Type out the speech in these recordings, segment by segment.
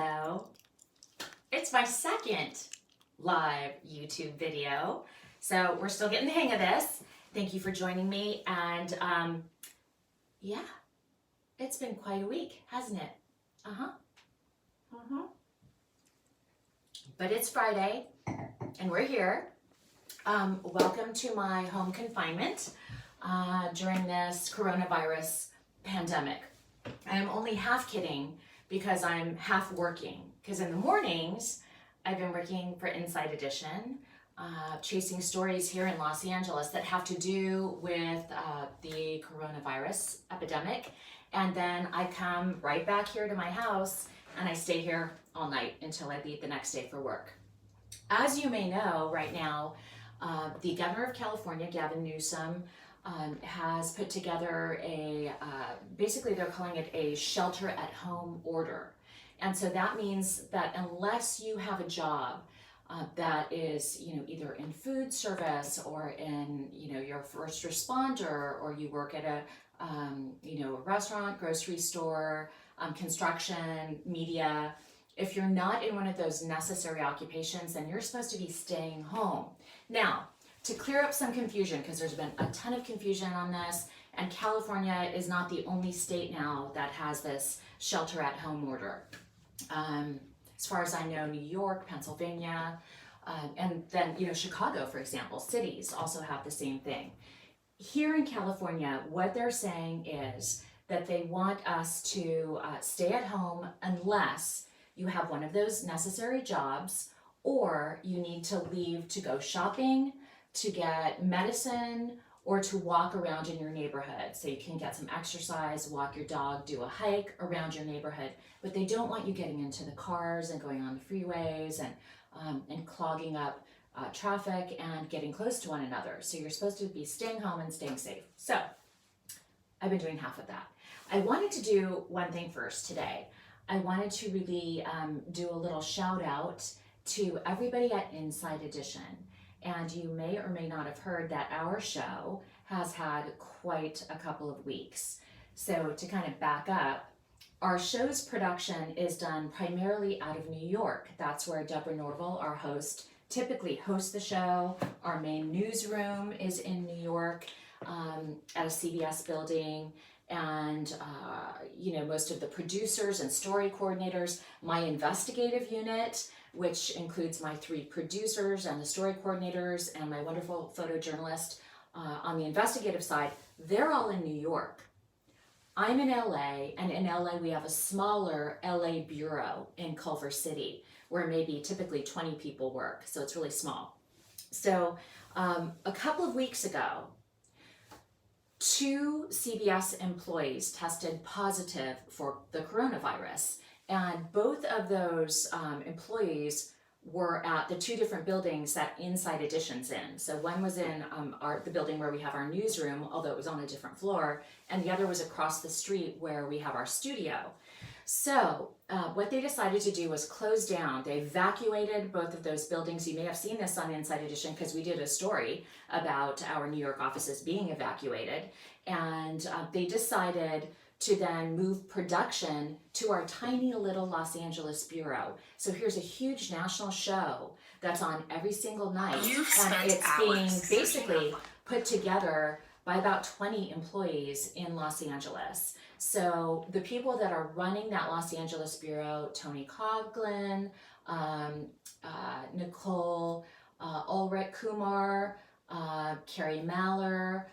Hello. It's my second live YouTube video. So we're still getting the hang of this. Thank you for joining me. And yeah, it's been quite a week, hasn't it? But it's Friday and we're here. Welcome to my home confinement during this coronavirus pandemic. I'm only half kidding because I'm half working. Because in the mornings, I've been working for Inside Edition, chasing stories here in Los Angeles that have to do with the coronavirus epidemic. And then I come right back here to my house and I stay here all night until I leave the next day for work. As you may know, right now, the governor of California, Gavin Newsom, has put together basically they're calling it a shelter-at-home order. And so that means that unless you have a job that is, either in food service or in, your first responder, or you work at a restaurant, grocery store, construction, media, if you're not in one of those necessary occupations, then you're supposed to be staying home. Now, to clear up some confusion, because there's been a ton of confusion on this, and California is not the only state now that has this shelter-at-home order. As far as I know, New York, Pennsylvania, and then, Chicago, for example, cities also have the same thing. Here in California, what they're saying is that they want us to stay at home unless you have one of those necessary jobs, or you need to leave to go shopping, to get medicine, or to walk around in your neighborhood. So you can get some exercise, walk your dog, do a hike around your neighborhood. But they don't want you getting into the cars and going on the freeways and clogging up traffic and getting close to one another. So you're supposed to be staying home and staying safe. So I've been doing half of that. I wanted to do one thing first today. I wanted to really do a little shout out to everybody at Inside Edition. And you may or may not have heard that our show has had quite a couple of weeks. So to kind of back up, our show's production is done primarily out of New York. That's where Deborah Norville, our host, typically hosts the show. Our main newsroom is in New York at a CBS building. And, most of the producers and story coordinators, my investigative unit, which includes my 3 producers and the story coordinators and my wonderful photojournalist on the investigative side, they're all in New York. I'm in LA, and in LA we have a smaller LA bureau in Culver City where maybe typically 20 people work, so it's really small. So a couple of weeks ago, 2 CBS employees tested positive for the coronavirus. And both of those employees were at the 2 different buildings that Inside Edition's in. So one was in the building where we have our newsroom, although it was on a different floor, and the other was across the street where we have our studio. So what they decided to do was close down. They evacuated both of those buildings. You may have seen this on Inside Edition because we did a story about our New York offices being evacuated. And they decided to then move production to our tiny little Los Angeles bureau. So here's a huge national show that's on every single night. And it's being basically put together by about 20 employees in Los Angeles. So the people that are running that Los Angeles bureau, Tony Coughlin, Nicole Ulrich Kumar, Carrie Maller,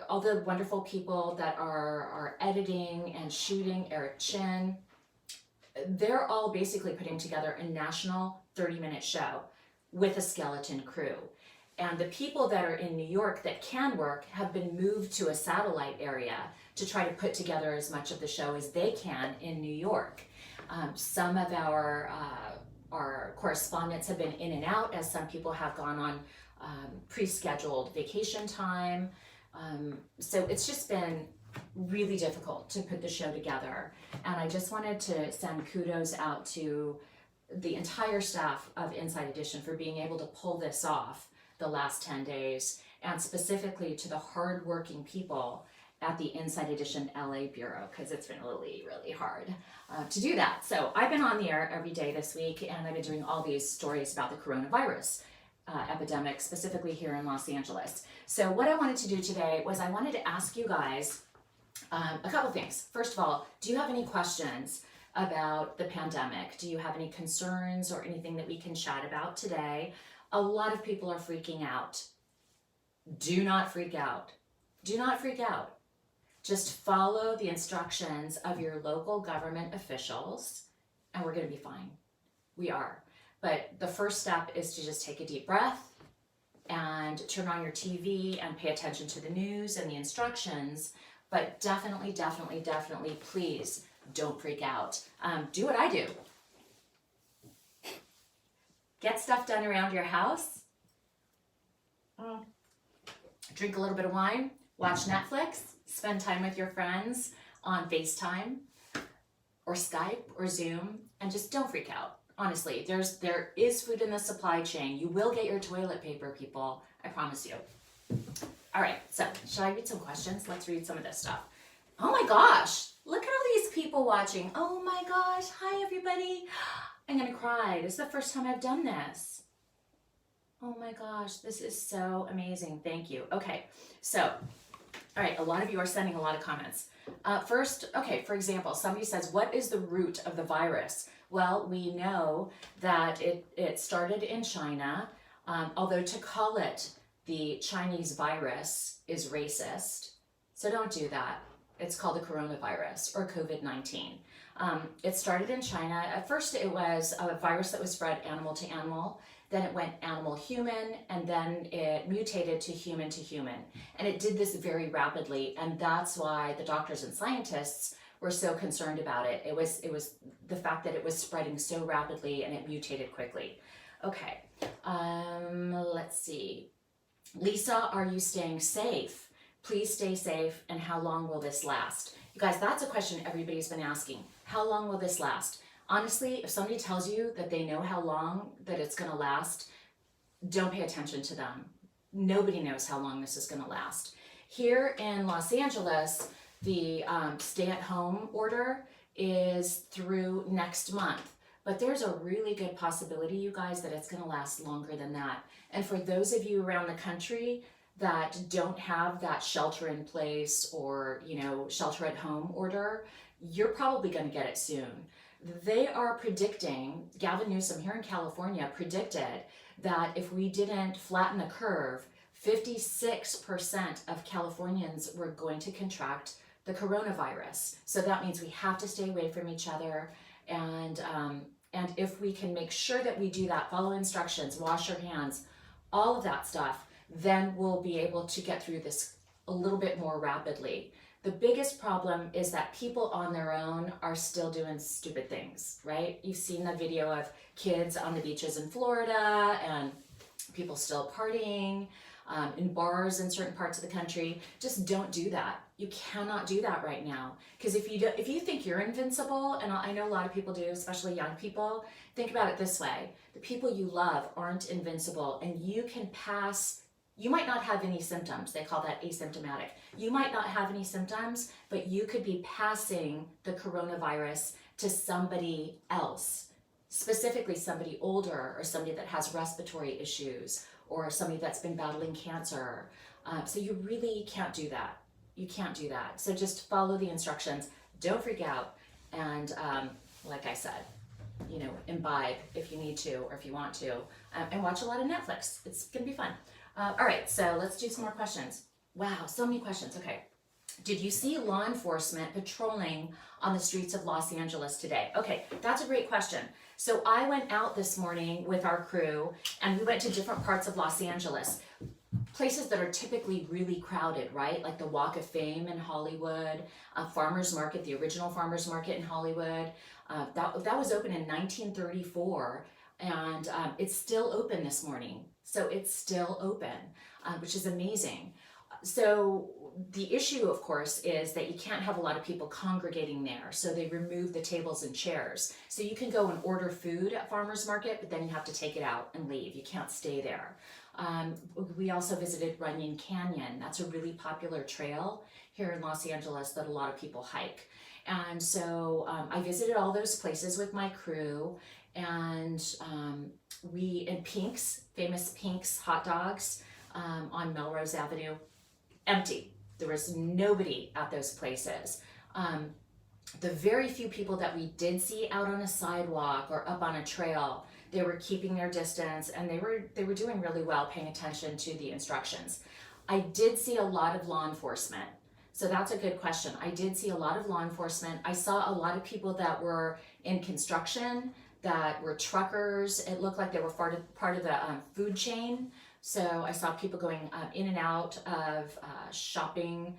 all the wonderful people that are editing and shooting, Eric Chin, they're all basically putting together a national 30-minute show with a skeleton crew. And the people that are in New York that can work have been moved to a satellite area to try to put together as much of the show as they can in New York. Some of our correspondents have been in and out, as some people have gone on pre-scheduled vacation time. So it's just been really difficult to put the show together. And I just wanted to send kudos out to the entire staff of Inside Edition for being able to pull this off the last 10 days, and specifically to the hardworking people at the Inside Edition LA Bureau because it's been really hard to do that. So I've been on the air every day this week, and I've been doing all these stories about the coronavirus epidemic, specifically here in Los Angeles. So what I wanted to do today was I wanted to ask you guys a couple things. First of all, do you have any questions about the pandemic? Do you have any concerns or anything that we can chat about today? A lot of people are freaking out. Do not freak out. Do not freak out. Just follow the instructions of your local government officials, and we're going to be fine. We are. But the first step is to just take a deep breath and turn on your TV and pay attention to the news and the instructions. But definitely, please don't freak out. Do what I do. Get stuff done around your house. Drink a little bit of wine. Watch Netflix. Spend time with your friends on FaceTime or Skype or Zoom, and just don't freak out. Honestly, there is food in the supply chain. You will get your toilet paper, people. I promise you. All right, so should I read some questions? Let's read some of this stuff. Oh my gosh, look at all these people watching. Oh my gosh, hi everybody. I'm gonna cry. This is the first time I've done this. Oh my gosh, this is so amazing. Thank you. Okay, so, all right, a lot of you are sending a lot of comments. First, okay, for example, somebody says, what is the root of the virus? Well, we know that it started in China, although to call it the Chinese virus is racist, so don't do that. It's called the coronavirus or COVID-19. It started in China. At first it was a virus that was spread animal to animal, then it went animal-human, and then it mutated to human. And it did this very rapidly, and that's why the doctors and scientists were so concerned about it. It was the fact that it was spreading so rapidly and it mutated quickly. Okay, let's see. Lisa, are you staying safe? Please stay safe, and how long will this last? You guys, that's a question everybody's been asking. How long will this last? Honestly, if somebody tells you that they know how long that it's gonna last, don't pay attention to them. Nobody knows how long this is gonna last. Here in Los Angeles, the stay-at-home order is through next month. But there's a really good possibility, you guys, that it's gonna last longer than that. And for those of you around the country that don't have that shelter in place or, shelter at home order, you're probably gonna get it soon. They are predicting, Gavin Newsom here in California predicted that if we didn't flatten the curve, 56% of Californians were going to contract the coronavirus. So that means we have to stay away from each other, and if we can make sure that we do that, follow instructions, wash your hands, all of that stuff, then we'll be able to get through this a little bit more rapidly. The biggest problem is that people on their own are still doing stupid things, right? You've seen the video of kids on the beaches in Florida and people still partying in bars in certain parts of the country. Just don't do that. You cannot do that right now. Because if you think you're invincible, and I know a lot of people do, especially young people, think about it this way. The people you love aren't invincible, and you can pass. You might not have any symptoms. They call that asymptomatic. You might not have any symptoms, but you could be passing the coronavirus to somebody else, specifically somebody older or somebody that has respiratory issues or somebody that's been battling cancer. So you really can't do that. You can't do that. So just follow the instructions. Don't freak out. And like I said, imbibe if you need to or if you want to, and watch a lot of Netflix. It's gonna be fun. All right, so let's do some more questions. Wow, so many questions. Okay. Did you see law enforcement patrolling on the streets of Los Angeles today? Okay, that's a great question. So I went out this morning with our crew and we went to different parts of Los Angeles, places that are typically really crowded, right? Like the Walk of Fame in Hollywood, Farmers Market, the original Farmers Market in Hollywood. That was open in 1934 and it's still open this morning. So it's still open, which is amazing. So the issue, of course, is that you can't have a lot of people congregating there. So they remove the tables and chairs. So you can go and order food at Farmers Market, but then you have to take it out and leave. You can't stay there. We also visited Runyon Canyon. That's a really popular trail here in Los Angeles that a lot of people hike. And so I visited all those places with my crew, and in Pink's, famous Pink's hot dogs on Melrose Avenue, empty. There was nobody at those places. The very few people that we did see out on a sidewalk or up on a trail, they were keeping their distance, and they were doing really well, paying attention to the instructions. I did see a lot of law enforcement. So that's a good question. I did see a lot of law enforcement. I saw a lot of people that were in construction, that were truckers. It looked like they were part of the food chain. So I saw people going in and out of shopping,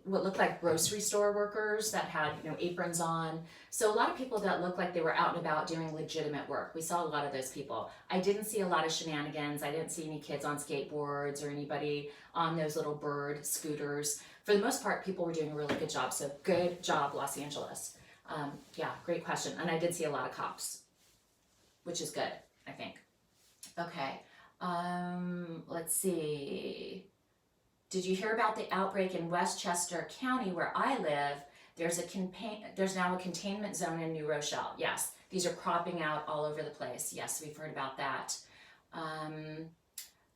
what looked like grocery store workers that had, aprons on. So a lot of people that looked like they were out and about doing legitimate work. We saw a lot of those people. I didn't see a lot of shenanigans. I didn't see any kids on skateboards or anybody on those little bird scooters. For the most part, people were doing a really good job. So good job, Los Angeles. Yeah, great question. And I did see a lot of cops, which is good, I think. Okay, let's see. Did you hear about the outbreak in Westchester County where I live? There's now a containment zone in New Rochelle. Yes, these are cropping out all over the place. Yes, we've heard about that.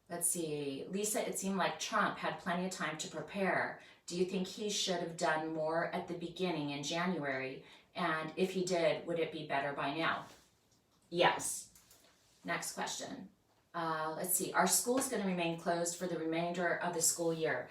Let's see. Lisa, it seemed like Trump had plenty of time to prepare. Do you think he should have done more at the beginning in January? And if he did, would it be better by now? Yes. Next question. Let's see, our school is going to remain closed for the remainder of the school year.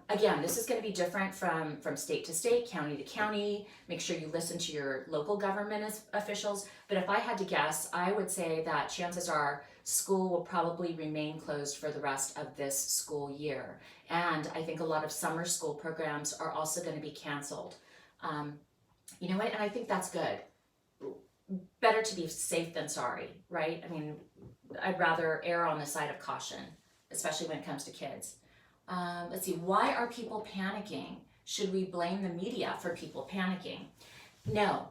Again, this is going to be different from state to state, county to county. Make sure you listen to your local government officials. But if I had to guess, I would say that chances are school will probably remain closed for the rest of this school year. And I think a lot of summer school programs are also going to be canceled. You know what? And I think that's good. Better to be safe than sorry, right? I mean, I'd rather err on the side of caution, especially when it comes to kids. Let's see, why are people panicking? Should we blame the media for people panicking? No,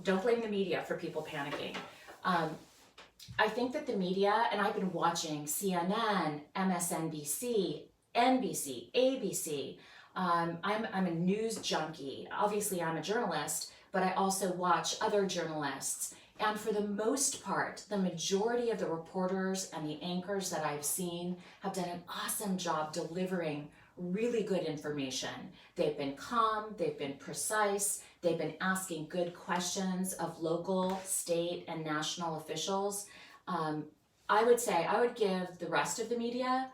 don't blame the media for people panicking. I think that the media, and I've been watching CNN, MSNBC, NBC, ABC. I'm a news junkie. Obviously, I'm a journalist, but I also watch other journalists. And for the most part, the majority of the reporters and the anchors that I've seen have done an awesome job delivering really good information. They've been calm, they've been precise, they've been asking good questions of local, state, and national officials. I would give the rest of the media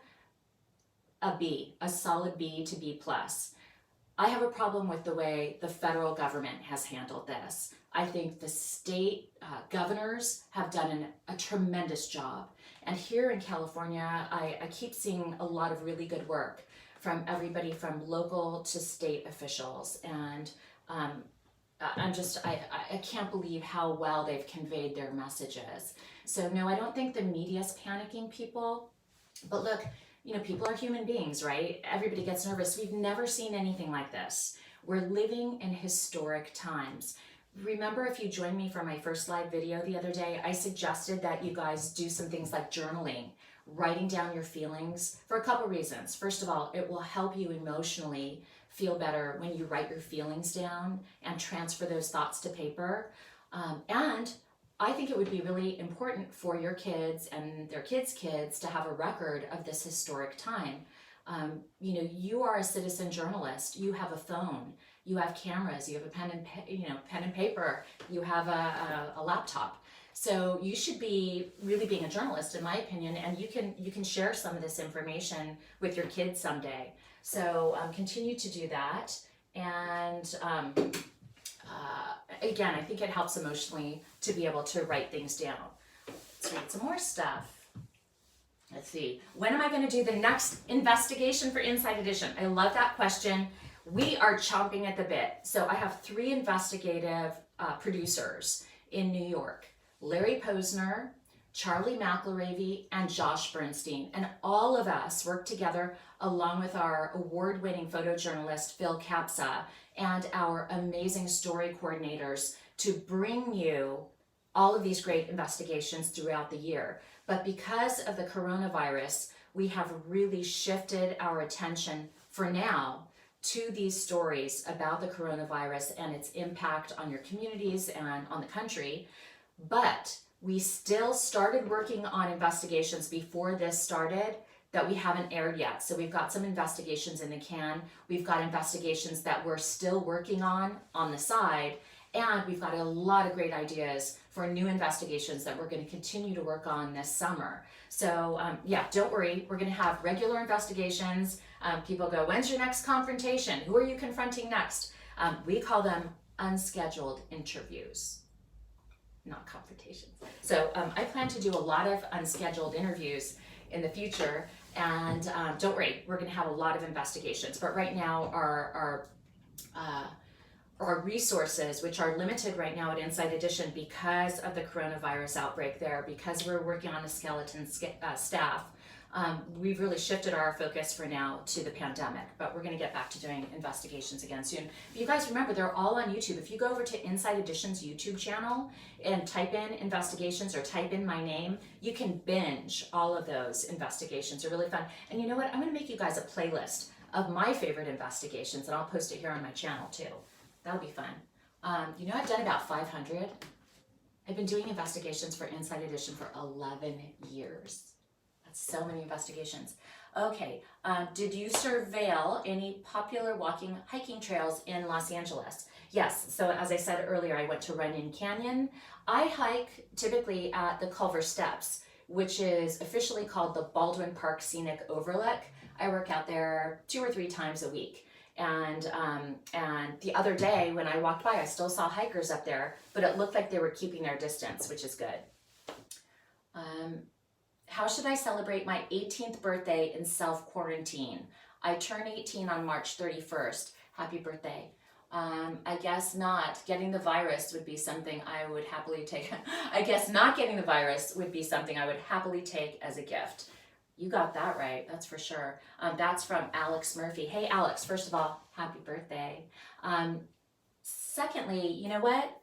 a B, a solid B to B+. I have a problem with the way the federal government has handled this. I think the state governors have done a tremendous job. And here in California, I keep seeing a lot of really good work from everybody from local to state officials. And I can't believe how well they've conveyed their messages. So no, I don't think the media's panicking people. But look, people are human beings, right? Everybody gets nervous. We've never seen anything like this. We're living in historic times. Remember, if you joined me for my first live video the other day, I suggested that you guys do some things like journaling, writing down your feelings for a couple reasons. First of all, it will help you emotionally feel better when you write your feelings down and transfer those thoughts to paper. And I think it would be really important for your kids and their kids' kids to have a record of this historic time. You are a citizen journalist. You have a phone. You have cameras. You have a pen and paper. You have a laptop. So you should be really being a journalist, in my opinion, and you can share some of this information with your kids someday. So continue to do that. And again, I think it helps emotionally to be able to write things down. Let's read some more stuff. Let's see. When am I going to do the next investigation for Inside Edition? I love that question. We are chomping at the bit. So I have 3 investigative producers in New York. Larry Posner, Charlie McElravy, and Josh Bernstein. And all of us work together along with our award-winning photojournalist, Phil Capsa, and our amazing story coordinators to bring you all of these great investigations throughout the year. But because of the coronavirus, we have really shifted our attention for now to these stories about the coronavirus and its impact on your communities and on the country, but we still started working on investigations before this started that we haven't aired yet. So we've got some investigations in the can. We've got investigations that we're still working on the side. And we've got a lot of great ideas for new investigations that we're going to continue to work on this summer. So yeah, don't worry. We're going to have regular investigations. People go, when's your next confrontation? Who are you confronting next? We call them unscheduled interviews, not confrontations. So I plan to do a lot of unscheduled interviews in the future. And don't worry, we're going to have a lot of investigations. But right now, our resources, which are limited right now at Inside Edition because of the coronavirus outbreak there, because we're working on a skeleton staff, we've really shifted our focus for now to the pandemic, but we're going to get back to doing investigations again soon. But you guys remember, they're all on YouTube. If you go over to Inside Edition's YouTube channel and type in investigations or type in my name, you can binge all of those investigations. They're really fun. And you know what? I'm going to make you guys a playlist of my favorite investigations, and I'll post it here on my channel too. That'll be fun. You know, I've done about 500. I've been doing investigations for Inside Edition for 11 years. That's so many investigations. Okay, did you surveil any popular hiking trails in Los Angeles? Yes, so as I said earlier, I went to Runyon Canyon. I hike typically at the Culver Steps, which is officially called the Baldwin Park Scenic Overlook. I work out there 2 or 3 times a week. And the other day when I walked by, I still saw hikers up there, but it looked like they were keeping their distance, which is good. How should I celebrate my 18th birthday in self-quarantine? I turn 18 on March 31st. Happy birthday. I guess not. Getting the virus would be something I would happily take. I guess not getting the virus would be something I would happily take as a gift. You got that right, that's for sure. That's from Alex Murphy. Hey, Alex, first of all, happy birthday. Secondly, you know what?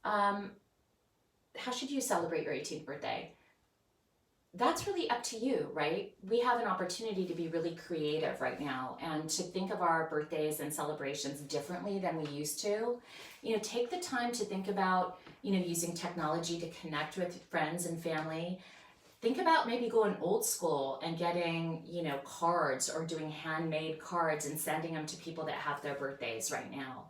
How should you celebrate your 18th birthday? That's really up to you, right? We have an opportunity to be really creative right now and to think of our birthdays and celebrations differently than we used to. You know, take the time to think about, you know, using technology to connect with friends and family. Think about maybe going old school and getting, you know, cards or doing handmade cards and sending them to people that have their birthdays right now.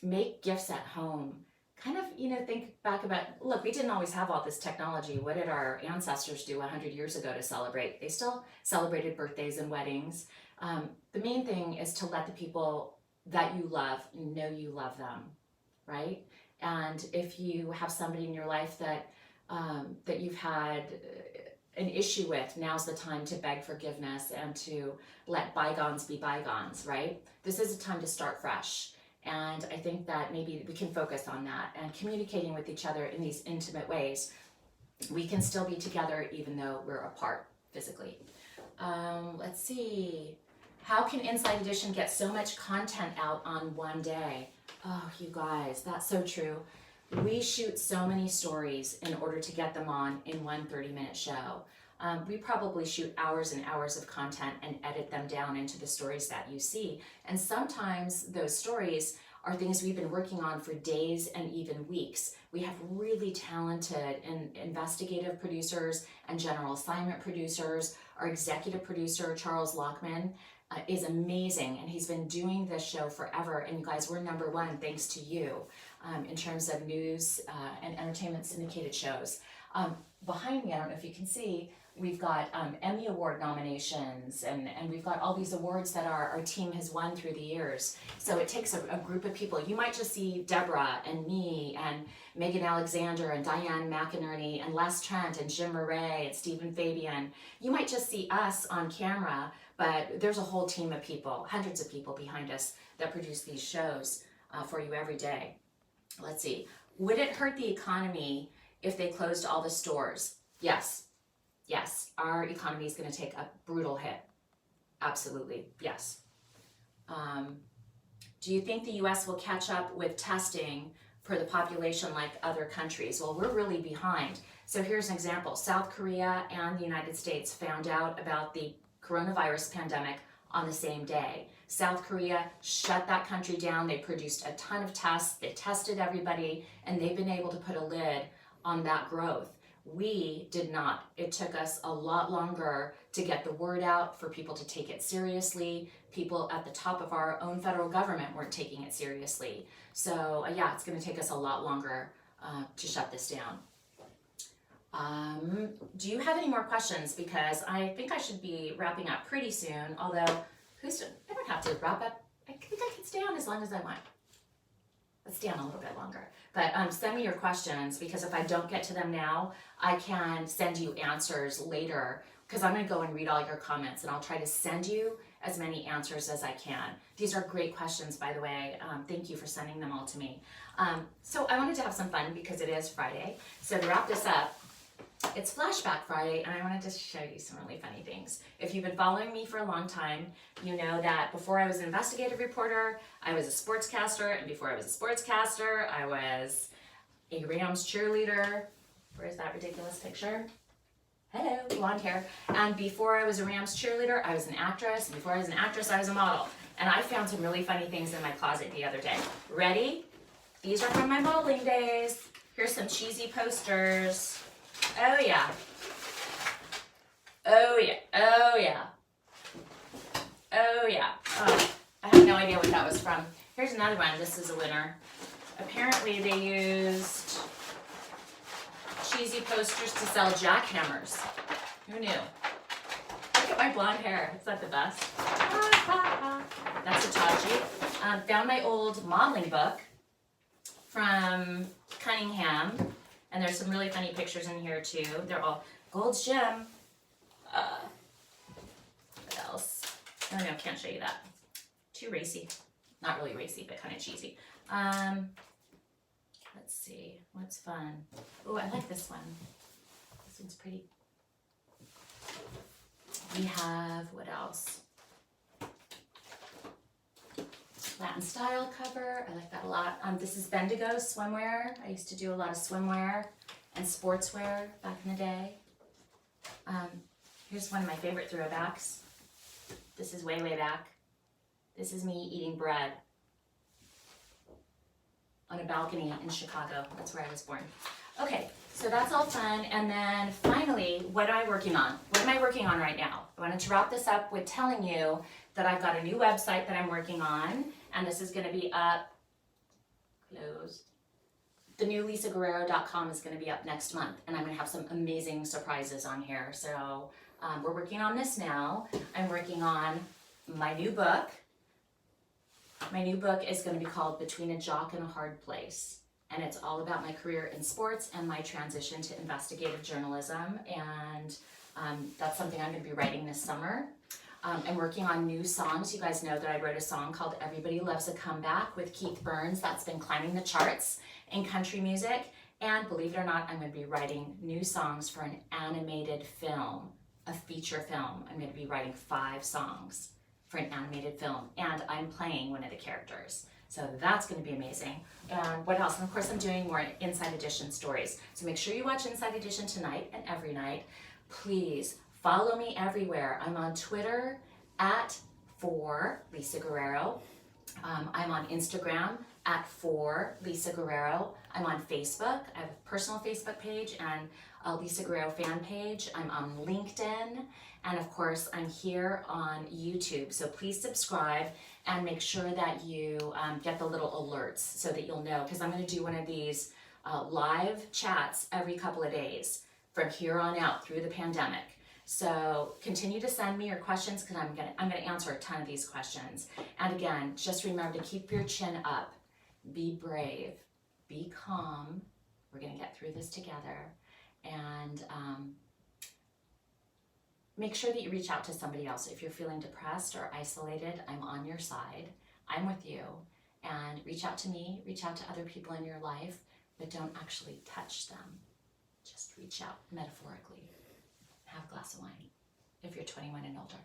Make gifts at home. Kind of, you know, think back about, look, we didn't always have all this technology. What did our ancestors do 100 years ago to celebrate? They still celebrated birthdays and weddings. The main thing is to let the people that you love know you love them, right? And if you have somebody in your life that you've had an issue with, now's the time to beg forgiveness and to let bygones be bygones, right? This is a time to start fresh. And I think that maybe we can focus on that and communicating with each other in these intimate ways. We can still be together even though we're apart physically. Let's see. How can Inside Edition get so much content out on one day? Oh, you guys, that's so true. We shoot so many stories in order to get them on in one 30-minute show. We probably shoot hours and hours of content and edit them down into the stories that you see. And sometimes those stories are things we've been working on for days and even weeks. We have really talented investigative producers and general assignment producers. Our executive producer, Charles Lockman, is amazing, and he's been doing this show forever. And you guys, we're #1 thanks to you in terms of news and entertainment syndicated shows. Behind me, I don't know if you can see, we've got Emmy Award nominations, and we've got all these awards that our team has won through the years. So it takes a group of people. You might just see Deborah and me and Megan Alexander and Diane McInerney and Les Trent and Jim Murray and Stephen Fabian. You might just see us on camera, but there's a whole team of people, hundreds of people behind us that produce these shows for you every day. Let's see. Would it hurt the economy if they closed all the stores? Yes. Yes, our economy is going to take a brutal hit. Absolutely, yes. Do you think the U.S. will catch up with testing for the population like other countries? Well, we're really behind. So here's an example. South Korea and the United States found out about the coronavirus pandemic on the same day. South Korea shut that country down. They produced a ton of tests. They tested everybody, and they've been able to put a lid on that growth. We did not. It took us a lot longer to get the word out, for people to take it seriously. People at the top of our own federal government weren't taking it seriously. So yeah, it's going to take us a lot longer to shut this down. Do you have any more questions? Because I think I should be wrapping up pretty soon, although I don't have to wrap up. I think I can stay on as long as I want. Let's stay on a little bit longer. But send me your questions, because if I don't get to them now, I can send you answers later, because I'm going to go and read all your comments, and I'll try to send you as many answers as I can. These are great questions, by the way. Thank you for sending them all to me. So I wanted to have some fun because it is Friday. So to wrap this up, it's Flashback Friday, and I wanted to show you some really funny things. If you've been following me for a long time, you know that before I was an investigative reporter, I was a sportscaster, and before I was a sportscaster, I was a Rams cheerleader. Where's that ridiculous picture? Hello, blonde hair. And before I was a Rams cheerleader, I was an actress, and before I was an actress, I was a model. And I found some really funny things in my closet the other day. Ready? These are from my modeling days. Here's some cheesy posters. Oh yeah. Oh yeah. Oh yeah. Oh yeah. Oh, I have no idea what that was from. Here's another one. This is a winner. Apparently they used cheesy posters to sell jackhammers. Who knew? Look at my blonde hair. Is that the best? That's a Taji. Found my old modeling book from Cunningham. And there's some really funny pictures in here too. They're all Gold's Gym. What else? Oh no, can't show you that. Too racy. Not really racy, but kind of cheesy. Let's see, what's fun? Oh, I like this one. This one's pretty. We have, what else? Latin style cover. I like that a lot. This is Bendigo swimwear. I used to do a lot of swimwear and sportswear back in the day. Here's one of my favorite throwbacks. This is way, way back. This is me eating bread on a balcony in Chicago. That's where I was born. Okay, so that's all fun. And then finally, what am I working on? What am I working on right now? I wanted to wrap this up with telling you that I've got a new website that I'm working on, and this is going to be up, close. The new LisaGuerrero.com is going to be up next month, and I'm going to have some amazing surprises on here. So we're working on this now. I'm working on my new book. My new book is going to be called Between a Jock and a Hard Place, and it's all about my career in sports and my transition to investigative journalism, and that's something I'm going to be writing this summer. I'm working on new songs. You guys know that I wrote a song called Everybody Loves a Comeback with Keith Burns. That's been climbing the charts in country music. And believe it or not, I'm going to be writing new songs for an animated film, a feature film. I'm going to be writing 5 songs for an animated film, and I'm playing one of the characters. So that's going to be amazing. And what else? And of course, I'm doing more Inside Edition stories. So make sure you watch Inside Edition tonight and every night. Please follow me everywhere. I'm on Twitter @4LisaGuerrero. I'm on Instagram @4LisaGuerrero. I'm on Facebook. I have a personal Facebook page and a Lisa Guerrero fan page. I'm on LinkedIn. And of course, I'm here on YouTube. So please subscribe and make sure that you get the little alerts so that you'll know, because I'm going to do one of these live chats every couple of days from here on out through the pandemic. So continue to send me your questions, because I'm gonna answer a ton of these questions. And again, just remember to keep your chin up, be brave, be calm. We're gonna get through this together, and make sure that you reach out to somebody else. If you're feeling depressed or isolated, I'm on your side. I'm with you. And reach out to me, reach out to other people in your life, but don't actually touch them. Just reach out metaphorically. Have a glass of wine if you're 21 and older.